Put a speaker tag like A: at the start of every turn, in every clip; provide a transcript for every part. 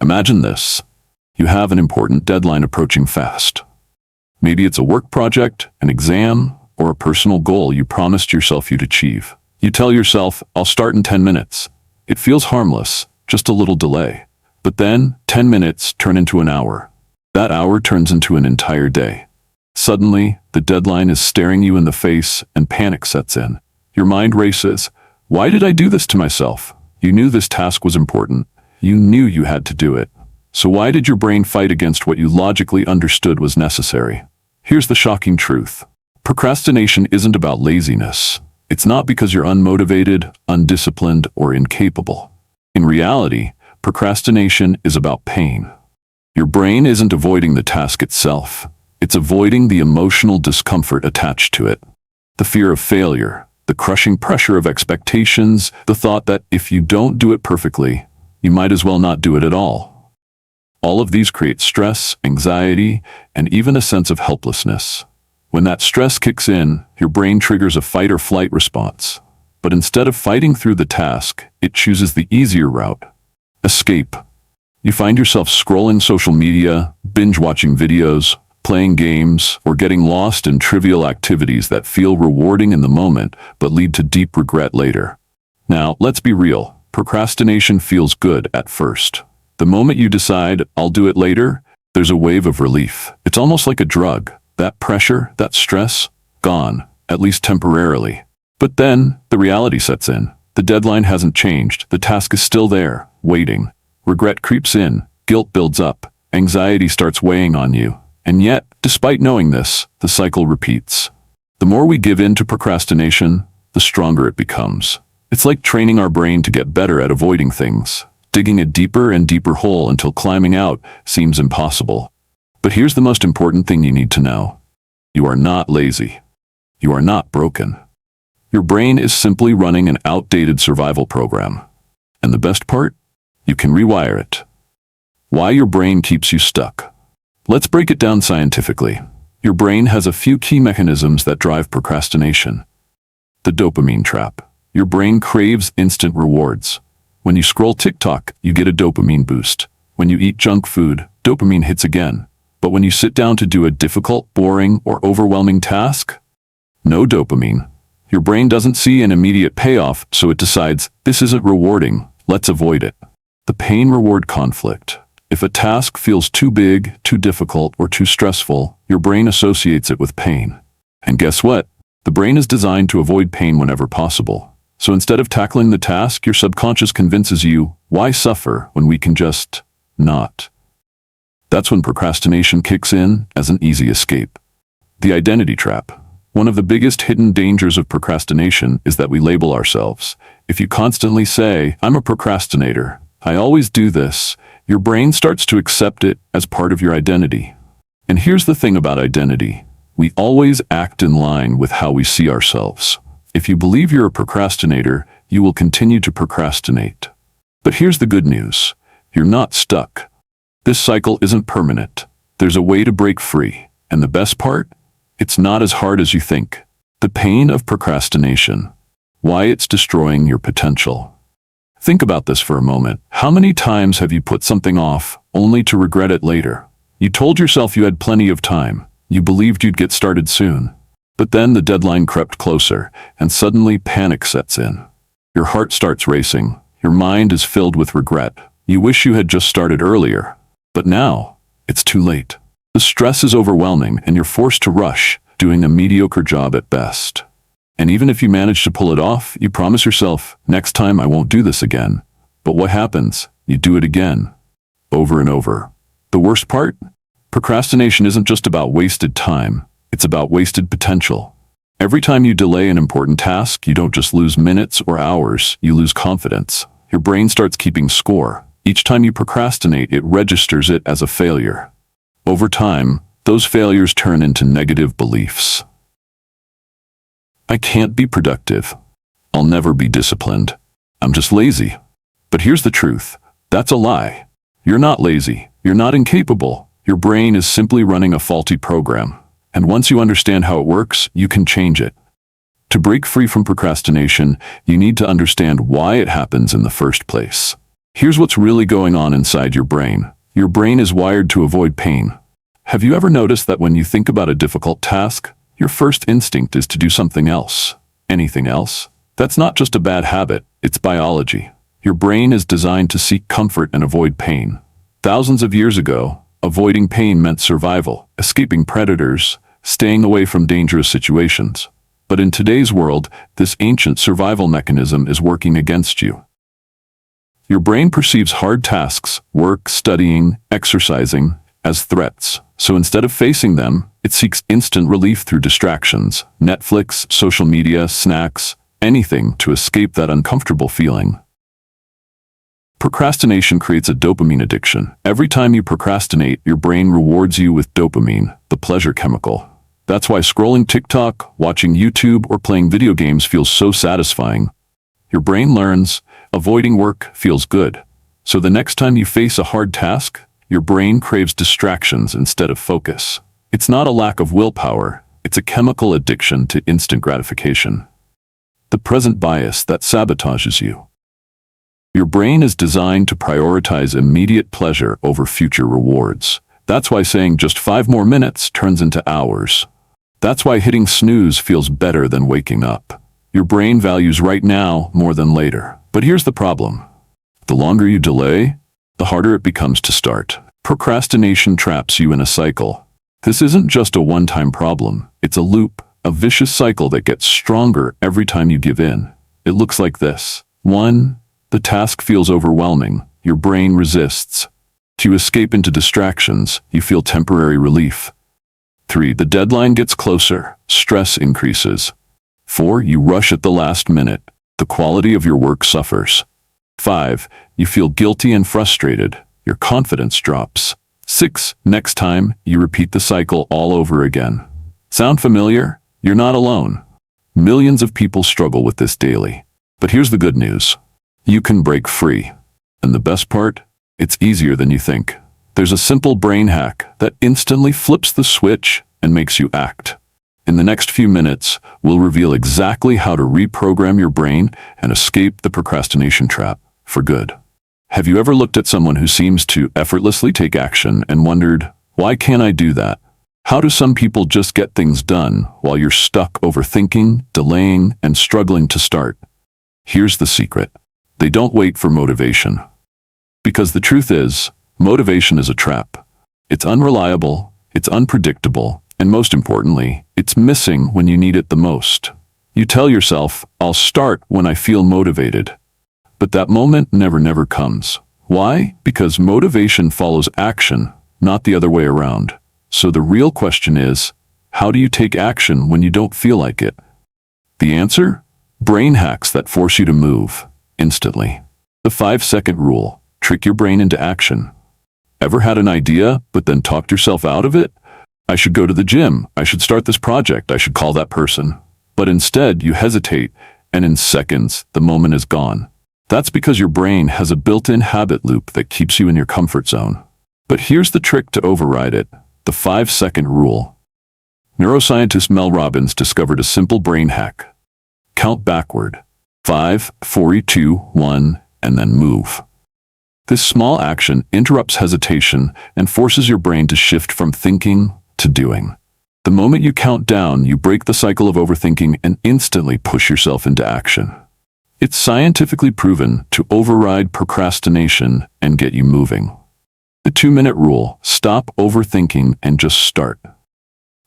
A: Imagine this. You have an important deadline approaching fast. Maybe it's a work project, an exam, or a personal goal you promised yourself you'd achieve. You tell yourself, I'll start in 10 minutes. It feels harmless, just a little delay. But then, 10 minutes turn into an hour. That hour turns into an entire day. Suddenly, the deadline is staring you in the face and panic sets in. Your mind races. Why did I do this to myself? You knew this task was important. You knew you had to do it. So why did your brain fight against what you logically understood was necessary? Here's the shocking truth. Procrastination isn't about laziness. It's not because you're unmotivated, undisciplined, or incapable. In reality, procrastination is about pain. Your brain isn't avoiding the task itself. It's avoiding the emotional discomfort attached to it. The fear of failure, the crushing pressure of expectations, the thought that if you don't do it perfectly, you might as well not do it at all. All of these create stress, anxiety, and even a sense of helplessness. When that stress kicks in, your brain triggers a fight or flight response. But instead of fighting through the task, it chooses the easier route. Escape. You find yourself scrolling social media, binge-watching videos, playing games, or getting lost in trivial activities that feel rewarding in the moment but lead to deep regret later. Now, let's be real. Procrastination feels good at first. The moment you decide, I'll do it later, there's a wave of relief. It's almost like a drug. That pressure, that stress, gone, at least temporarily. But then, the reality sets in. The deadline hasn't changed. The task is still there, waiting. Regret creeps in, guilt builds up, anxiety starts weighing on you. And yet, despite knowing this, the cycle repeats. The more we give in to procrastination, the stronger it becomes. It's like training our brain to get better at avoiding things, digging a deeper and deeper hole until climbing out seems impossible. But here's the most important thing you need to know. You are not lazy. You are not broken. Your brain is simply running an outdated survival program. And the best part? You can rewire it. Why your brain keeps you stuck? Let's break it down scientifically. Your brain has a few key mechanisms that drive procrastination. The dopamine trap. Your brain craves instant rewards. When you scroll TikTok, you get a dopamine boost. When you eat junk food, dopamine hits again. But when you sit down to do a difficult, boring, or overwhelming task, no dopamine. Your brain doesn't see an immediate payoff, so it decides, this isn't rewarding, let's avoid it. The pain-reward conflict. If a task feels too big, too difficult, or too stressful, your brain associates it with pain. And guess what? The brain is designed to avoid pain whenever possible. So instead of tackling the task, your subconscious convinces you, why suffer when we can just not? That's when procrastination kicks in as an easy escape. The identity trap. One of the biggest hidden dangers of procrastination is that we label ourselves. If you constantly say, I'm a procrastinator, I always do this, your brain starts to accept it as part of your identity. And here's the thing about identity. We always act in line with how we see ourselves. If you believe you're a procrastinator, you will continue to procrastinate. But here's the good news. You're not stuck. This cycle isn't permanent. There's a way to break free. And the best part? It's not as hard as you think. The pain of procrastination. Why it's destroying your potential. Think about this for a moment. How many times have you put something off, only to regret it later? You told yourself you had plenty of time. You believed you'd get started soon. But then the deadline crept closer, and suddenly panic sets in. Your heart starts racing. Your mind is filled with regret. You wish you had just started earlier. But now, it's too late. The stress is overwhelming, and you're forced to rush, doing a mediocre job at best. And even if you manage to pull it off, you promise yourself, next time I won't do this again. But what happens? You do it again. Over and over. The worst part? Procrastination isn't just about wasted time. It's about wasted potential. Every time you delay an important task, you don't just lose minutes or hours, you lose confidence. Your brain starts keeping score. Each time you procrastinate, it registers it as a failure. Over time, those failures turn into negative beliefs. I can't be productive. I'll never be disciplined. I'm just lazy. But here's the truth. That's a lie. You're not lazy. You're not incapable. Your brain is simply running a faulty program. And once you understand how it works, you can change it. To break free from procrastination, you need to understand why it happens in the first place. Here's what's really going on inside your brain. Your brain is wired to avoid pain. Have you ever noticed that when you think about a difficult task, your first instinct is to do something else? Anything else? That's not just a bad habit, it's biology. Your brain is designed to seek comfort and avoid pain. Thousands of years ago, avoiding pain meant survival, escaping predators, staying away from dangerous situations. But in today's world, this ancient survival mechanism is working against you. Your brain perceives hard tasks, work, studying, exercising, as threats. So instead of facing them, it seeks instant relief through distractions, Netflix, social media, snacks, anything to escape that uncomfortable feeling. Procrastination creates a dopamine addiction. Every time you procrastinate, your brain rewards you with dopamine, the pleasure chemical. That's why scrolling TikTok, watching YouTube, or playing video games feels so satisfying. Your brain learns, avoiding work feels good. So the next time you face a hard task, your brain craves distractions instead of focus. It's not a lack of willpower, it's a chemical addiction to instant gratification. The present bias that sabotages you. Your brain is designed to prioritize immediate pleasure over future rewards. That's why saying just 5 more minutes turns into hours. That's why hitting snooze feels better than waking up. Your brain values right now more than later. But here's the problem. The longer you delay, the harder it becomes to start. Procrastination traps you in a cycle. This isn't just a one-time problem. It's a loop, a vicious cycle that gets stronger every time you give in. It looks like this. 1. The task feels overwhelming. Your brain resists. To escape into distractions, you feel temporary relief. 3. The deadline gets closer. Stress increases. 4. You rush at the last minute. The quality of your work suffers. 5. You feel guilty and frustrated. Your confidence drops. 6. Next time, you repeat the cycle all over again. Sound familiar? You're not alone. Millions of people struggle with this daily. But here's the good news. You can break free. And the best part? It's easier than you think. There's a simple brain hack that instantly flips the switch and makes you act. In the next few minutes, we'll reveal exactly how to reprogram your brain and escape the procrastination trap for good. Have you ever looked at someone who seems to effortlessly take action and wondered, why can't I do that? How do some people just get things done while you're stuck overthinking, delaying, and struggling to start? Here's the secret. They don't wait for motivation. Because the truth is, motivation is a trap. It's unreliable, it's unpredictable, and most importantly, it's missing when you need it the most. You tell yourself, I'll start when I feel motivated. But that moment never comes. Why? Because motivation follows action, not the other way around. So the real question is, how do you take action when you don't feel like it? The answer? Brain hacks that force you to move, instantly. The 5-second rule. Trick your brain into action. Ever had an idea, but then talked yourself out of it? I should go to the gym. I should start this project. I should call that person. But instead, you hesitate, and in seconds, the moment is gone. That's because your brain has a built-in habit loop that keeps you in your comfort zone. But here's the trick to override it. The 5-second rule. Neuroscientist Mel Robbins discovered a simple brain hack. Count backward. 5, 4, 2, 1, and then move. This small action interrupts hesitation and forces your brain to shift from thinking to doing. The moment you count down, you break the cycle of overthinking and instantly push yourself into action. It's scientifically proven to override procrastination and get you moving. The 2-minute rule. Stop overthinking and just start.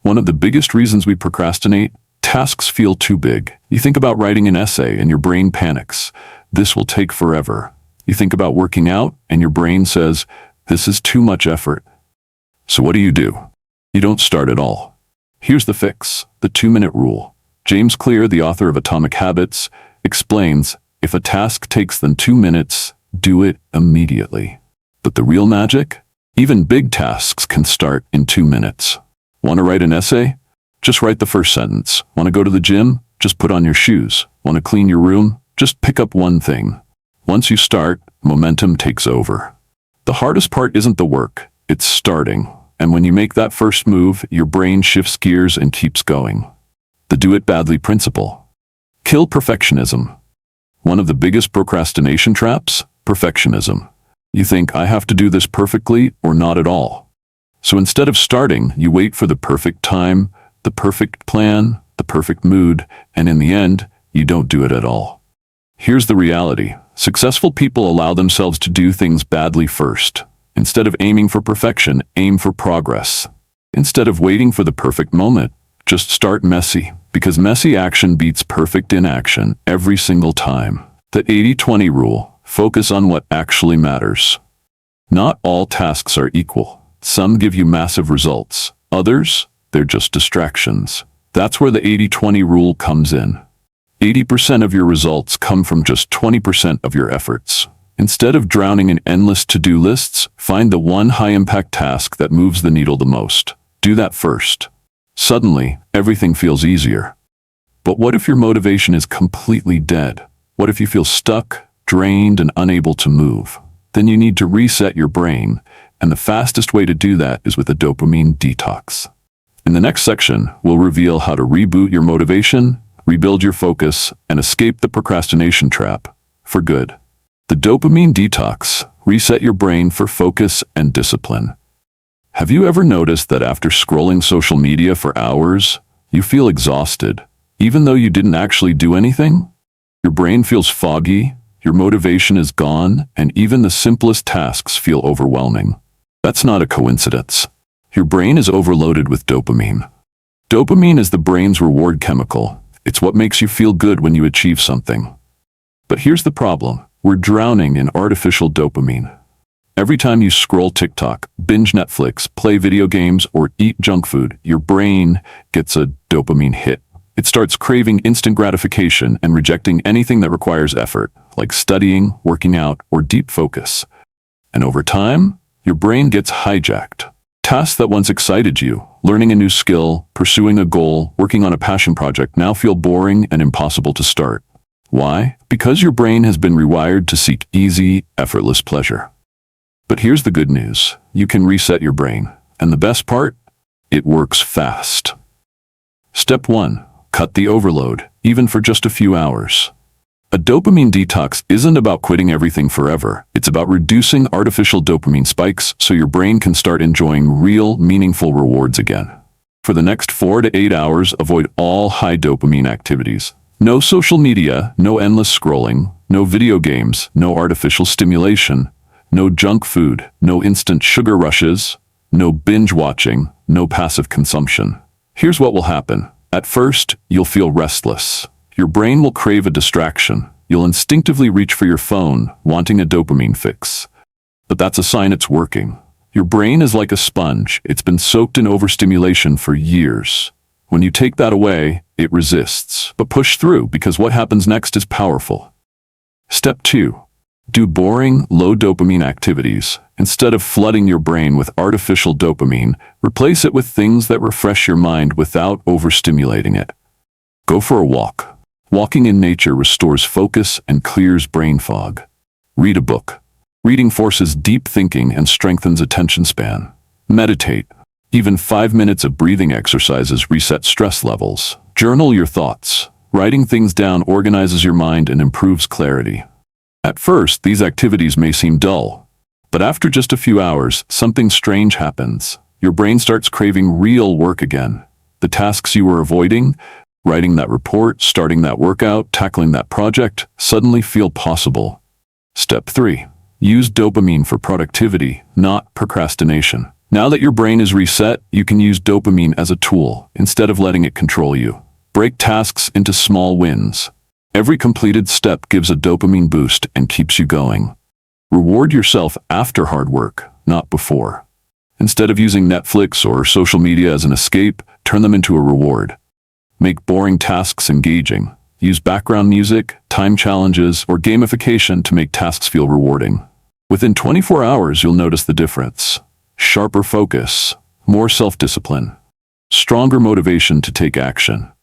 A: One of the biggest reasons we procrastinate, tasks feel too big. You think about writing an essay and your brain panics. This will take forever. You think about working out and your brain says, this is too much effort. So what do? You don't start at all. Here's the fix, the 2-minute rule. James Clear, the author of Atomic Habits, explains, if a task takes than 2 minutes, do it immediately. But the real magic? Even big tasks can start in 2 minutes. Want to write an essay? Just write the first sentence. Want to go to the gym? Just put on your shoes. Want to clean your room? Just pick up one thing. Once you start, momentum takes over. The hardest part isn't the work, it's starting. And when you make that first move, your brain shifts gears and keeps going. The do it badly principle. Kill perfectionism. One of the biggest procrastination traps? Perfectionism. You think, I have to do this perfectly or not at all. So instead of starting, you wait for the perfect time, the perfect plan, the perfect mood, and in the end, you don't do it at all. Here's the reality. Successful people allow themselves to do things badly first. Instead of aiming for perfection, aim for progress. Instead of waiting for the perfect moment, just start messy, because messy action beats perfect inaction every single time. The 80-20 rule. Focus on what actually matters. Not all tasks are equal. Some give you massive results. Others, they're just distractions. That's where the 80-20 rule comes in. 80% of your results come from just 20% of your efforts. Instead of drowning in endless to-do lists, find the one high-impact task that moves the needle the most. Do that first. Suddenly, everything feels easier. But what if your motivation is completely dead? What if you feel stuck, drained, and unable to move? Then you need to reset your brain, and the fastest way to do that is with a dopamine detox. In the next section, we'll reveal how to reboot your motivation, rebuild your focus, and escape the procrastination trap for good. The dopamine detox. Reset your brain for focus and discipline. Have you ever noticed that after scrolling social media for hours, you feel exhausted, even though you didn't actually do anything? Your brain feels foggy, your motivation is gone, and even the simplest tasks feel overwhelming. That's not a coincidence. Your brain is overloaded with dopamine. Dopamine is the brain's reward chemical. It's what makes you feel good when you achieve something. But here's the problem. We're drowning in artificial dopamine. Every time you scroll TikTok, binge Netflix, play video games, or eat junk food, your brain gets a dopamine hit. It starts craving instant gratification and rejecting anything that requires effort, like studying, working out, or deep focus. And over time, your brain gets hijacked. Tasks that once excited you, learning a new skill, pursuing a goal, working on a passion project, now feel boring and impossible to start. Why? Because your brain has been rewired to seek easy, effortless pleasure. But here's the good news. You can reset your brain. And the best part? It works fast. Step 1. Cut the overload, even for just a few hours. A dopamine detox isn't about quitting everything forever. It's about reducing artificial dopamine spikes so your brain can start enjoying real, meaningful rewards again. For the next 4 to 8 hours, avoid all high dopamine activities. No social media, no endless scrolling, no video games, no artificial stimulation, no junk food, no instant sugar rushes, no binge watching, no passive consumption. Here's what will happen. At first, you'll feel restless. Your brain will crave a distraction. You'll instinctively reach for your phone, wanting a dopamine fix. But that's a sign it's working. Your brain is like a sponge. It's been soaked in overstimulation for years. When you take that away, it resists. But push through, because what happens next is powerful. Step 2. Do boring, low dopamine activities. Instead of flooding your brain with artificial dopamine, replace it with things that refresh your mind without overstimulating it. Go for a walk. Walking in nature restores focus and clears brain fog. Read a book. Reading forces deep thinking and strengthens attention span. Meditate. Even 5 minutes of breathing exercises reset stress levels. Journal your thoughts. Writing things down organizes your mind and improves clarity. At first, these activities may seem dull, but after just a few hours, something strange happens. Your brain starts craving real work again. The tasks you were avoiding, writing that report, starting that workout, tackling that project, suddenly feel possible. Step 3. Use dopamine for productivity, not procrastination. Now that your brain is reset, you can use dopamine as a tool, instead of letting it control you. Break tasks into small wins. Every completed step gives a dopamine boost and keeps you going. Reward yourself after hard work, not before. Instead of using Netflix or social media as an escape, turn them into a reward. Make boring tasks engaging. Use background music, time challenges, or gamification to make tasks feel rewarding. Within 24 hours, you'll notice the difference. Sharper focus, more self-discipline, stronger motivation to take action.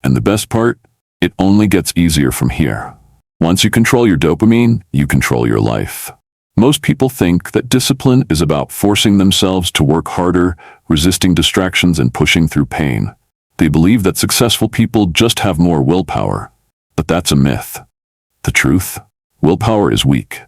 A: And the best part? It only gets easier from here. Once you control your dopamine, you control your life. Most people think that discipline is about forcing themselves to work harder, resisting distractions, and pushing through pain. They believe that successful people just have more willpower. But that's a myth. The truth? Willpower is weak.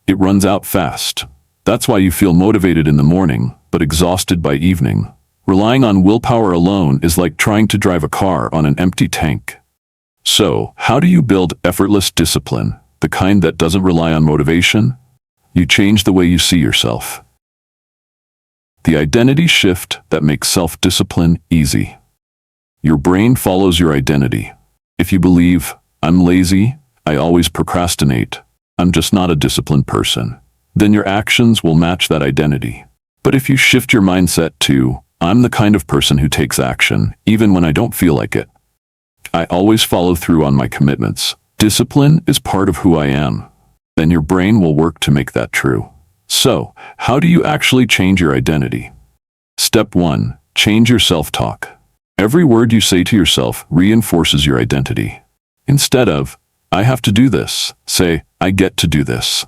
A: It runs out fast. That's why you feel motivated in the morning, but exhausted by evening. Relying on willpower alone is like trying to drive a car on an empty tank. So, how do you build effortless discipline, the kind that doesn't rely on motivation? You change the way you see yourself. The identity shift that makes self-discipline easy. Your brain follows your identity. If you believe, I'm lazy, I always procrastinate, I'm just not a disciplined person, then your actions will match that identity. But if you shift your mindset to, I'm the kind of person who takes action, even when I don't feel like it. I always follow through on my commitments. Discipline is part of who I am. Then your brain will work to make that true. So, how do you actually change your identity? Step 1. Change your self-talk. Every word you say to yourself reinforces your identity. Instead of, I have to do this, say, I get to do this.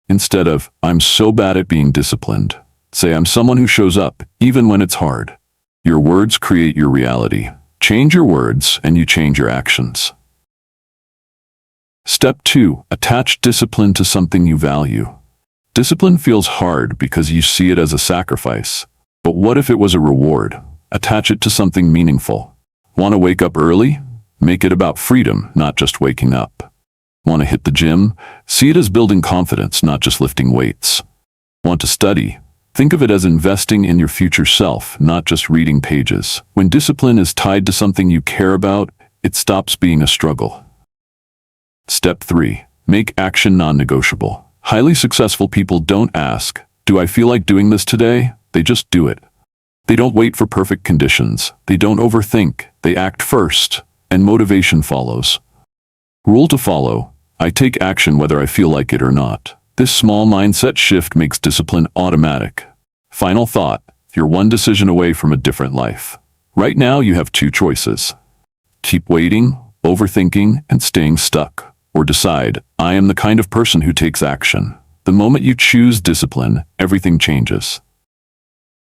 A: Instead of, I'm so bad at being disciplined, say, I'm someone who shows up, even when it's hard. Your words create your reality. Change your words and you change your actions. Step 2. Attach discipline to something you value. Discipline feels hard because you see it as a sacrifice. But what if it was a reward? Attach it to something meaningful. Want to wake up early? Make it about freedom, not just waking up. Want to hit the gym? See it as building confidence, not just lifting weights. Want to study? Think of it as investing in your future self, not just reading pages. When discipline is tied to something you care about, it stops being a struggle. Step 3. Make action non-negotiable. Highly successful people don't ask, do I feel like doing this today? They just do it. They don't wait for perfect conditions. They don't overthink. They act first, and motivation follows. Rule to follow. I take action whether I feel like it or not. This small mindset shift makes discipline automatic. Final thought. You're one decision away from a different life. Right now you have 2 choices. Keep waiting, overthinking, and staying stuck. Or decide, I am the kind of person who takes action. The moment you choose discipline, everything changes.